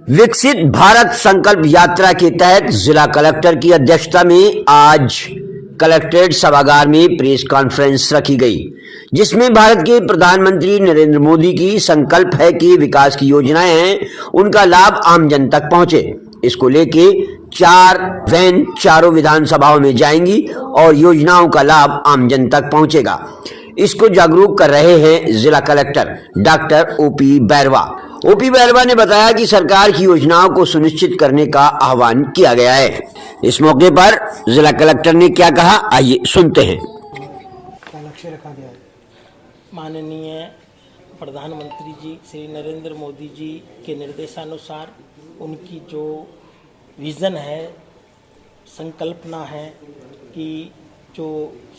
विकसित भारत संकल्प यात्रा के तहत जिला कलेक्टर की अध्यक्षता में आज कलेक्ट्रेट सभागार में प्रेस कॉन्फ्रेंस रखी गई, जिसमें भारत के प्रधानमंत्री नरेंद्र मोदी की संकल्प है कि विकास की योजनाएं हैं उनका लाभ आम जन तक पहुंचे। इसको लेके 4 वैन चारों विधानसभाओं में जाएंगी और योजनाओं का लाभ आम जन तक पहुंचेगा। इसको जागरूक कर रहे हैं जिला collector doctor OP Bairwa. OP Bairwa ने बताया कि सरकार की योजनाओं को सुनिश्चित करने का आह्वान किया गया है। इस मौके पर जिला कलेक्टर ने क्या कहा, आइए सुनते हैं। क्या लक्ष्य रखा गया है? माननीय प्रधानमंत्री जी श्री नरेंद्र मोदी जी के निर्देशानुसार उनकी जो विज़न है, संकल्पना है कि जो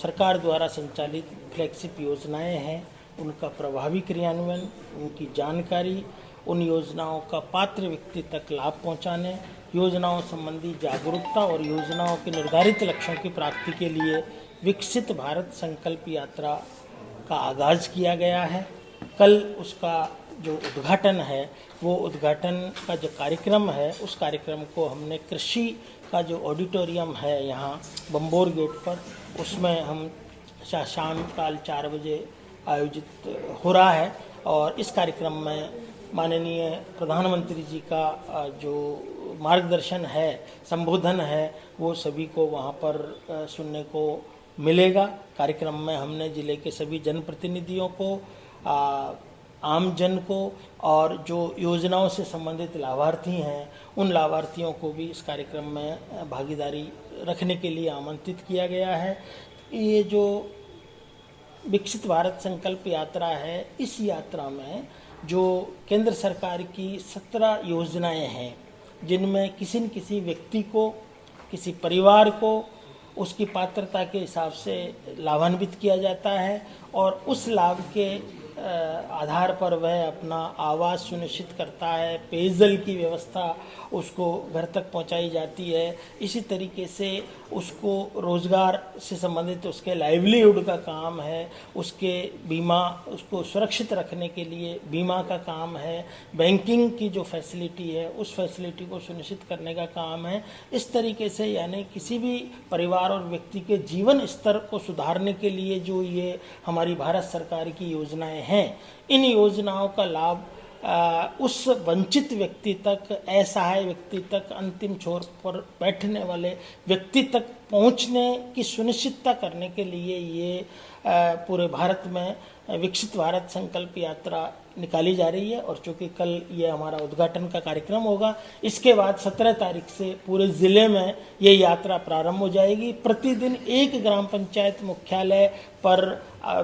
सरकार द्वारा संचालित फ्लैगशिप योजनाएं हैं उनका प्रभावी क्रियान्वयन, उनकी जानकारी, उन योजनाओं का पात्र व्यक्ति तक लाभ पहुंचाने, योजनाओं संबंधी जागरूकता और योजनाओं के निर्धारित लक्ष्यों की प्राप्ति के लिए विकसित भारत संकल्प यात्रा का आगाज़ किया गया है। कल उसका जो उद्घाटन है, वो उद्घाटन का जो कार्यक्रम है, उस कार्यक्रम को हमने कृषि का जो ऑडिटोरियम है यहाँ बम्बोर गेट पर, उसमें हम शाम काल 4 बजे आयोजित हो रहा है। और इस कार्यक्रम में माननीय प्रधानमंत्री जी का जो मार्गदर्शन है, संबोधन है, वो सभी को वहाँ पर सुनने को मिलेगा। कार्यक्रम में हमने जिले के सभी जनप्रतिनिधियों को, आम जन को और जो योजनाओं से संबंधित लाभार्थी हैं उन लाभार्थियों को भी इस कार्यक्रम में भागीदारी रखने के लिए आमंत्रित किया गया है। ये जो विकसित भारत संकल्प यात्रा है, इस यात्रा में जो केंद्र सरकार की 17 योजनाएं हैं, जिनमें किसी न किसी व्यक्ति को, किसी परिवार को उसकी पात्रता के हिसाब से लाभान्वित किया जाता है और उस लाभ के आधार पर वह अपना आवास सुनिश्चित करता है, पेयजल की व्यवस्था उसको घर तक पहुंचाई जाती है। इसी तरीके से उसको रोज़गार से संबंधित उसके लाइवलीहुड का काम है, उसके बीमा, उसको सुरक्षित रखने के लिए बीमा का काम है, बैंकिंग की जो फैसिलिटी है उस फैसिलिटी को सुनिश्चित करने का काम है। इस तरीके से यानी किसी भी परिवार और व्यक्ति के जीवन स्तर को सुधारने के लिए जो ये हमारी भारत सरकार की योजनाएं हैं, इन योजनाओं का लाभ उस वंचित व्यक्ति तक, असहाय व्यक्ति तक, अंतिम छोर पर बैठने वाले व्यक्ति तक पहुंचने की सुनिश्चितता करने के लिए ये पूरे भारत में विकसित भारत संकल्प यात्रा निकाली जा रही है। और चूँकि कल ये हमारा उद्घाटन का कार्यक्रम होगा, इसके बाद 17 तारीख से पूरे ज़िले में ये यात्रा प्रारंभ हो जाएगी। प्रतिदिन एक ग्राम पंचायत मुख्यालय पर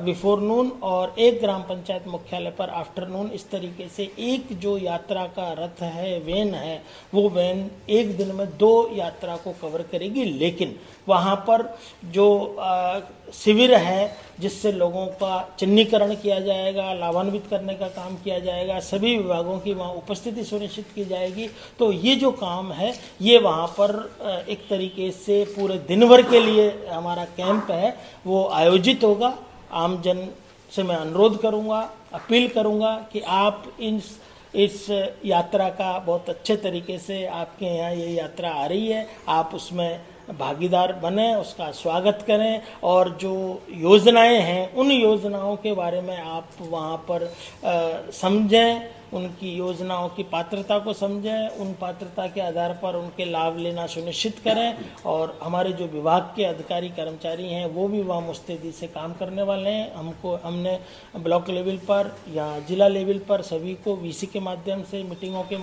बिफोर नून और एक ग्राम पंचायत मुख्यालय पर आफ्टरनून, इस तरीके से एक जो यात्रा का रथ है, वैन है, वो वैन एक दिन में 2 यात्रा को कवर करेगी। लेकिन वहाँ पर जो शिविर है जिससे लोगों का चिन्हीकरण किया जाएगा, लाभान्वित करने का काम किया जाएगा, सभी विभागों की वहाँ उपस्थिति सुनिश्चित की जाएगी। तो ये जो काम है ये वहाँ पर एक तरीके से पूरे दिन भर के लिए हमारा कैंप है वो आयोजित होगा। आम जन से मैं अनुरोध करूँगा, अपील करूँगा कि आप इस यात्रा का बहुत अच्छे तरीके से, आपके यहाँ ये यात्रा आ रही है, आप उसमें भागीदार बने, उसका स्वागत करें और जो योजनाएं हैं उन योजनाओं के बारे में आप वहाँ पर समझें, उनकी योजनाओं की पात्रता को समझें, उन पात्रता के आधार पर उनके लाभ लेना सुनिश्चित करें। और हमारे जो विभाग के अधिकारी कर्मचारी हैं वो भी वहाँ मुस्तैदी से काम करने वाले हैं। हमने ब्लॉक लेवल पर या जिला लेवल पर सभी को वीसी के माध्यम से, मीटिंगों के